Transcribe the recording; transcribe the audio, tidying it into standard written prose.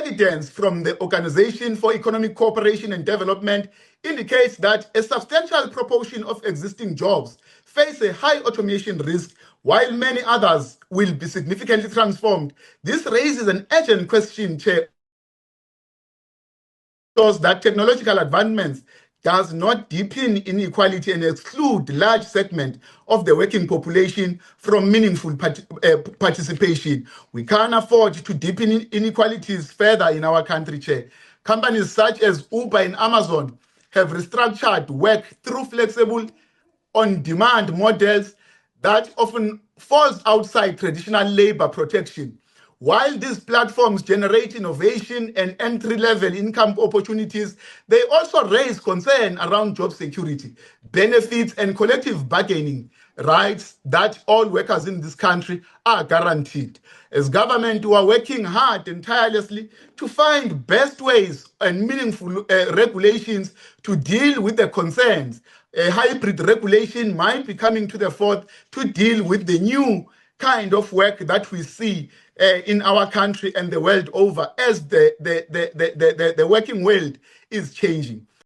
evidence from the Organization for Economic Cooperation and Development indicates that a substantial proportion of existing jobs face a high automation risk, while many others will be significantly transformed. This raises an urgent question, Chair, shows that technological advancements does not deepen inequality and exclude large segment of the working population from meaningful participation. We can't afford to deepen inequalities further in our country, Chair. Companies such as Uber and Amazon have restructured work through flexible on-demand models that often falls outside traditional labor protection. While these platforms generate innovation and entry-level income opportunities, they also raise concern around job security, benefits, and collective bargaining rights that all workers in this country are guaranteed. As government, we are working hard and tirelessly to find best ways and meaningful regulations to deal with the concerns. A hybrid regulation might be coming to the fore to deal with the new kind of work that we see in our country and the world over as the working world is changing.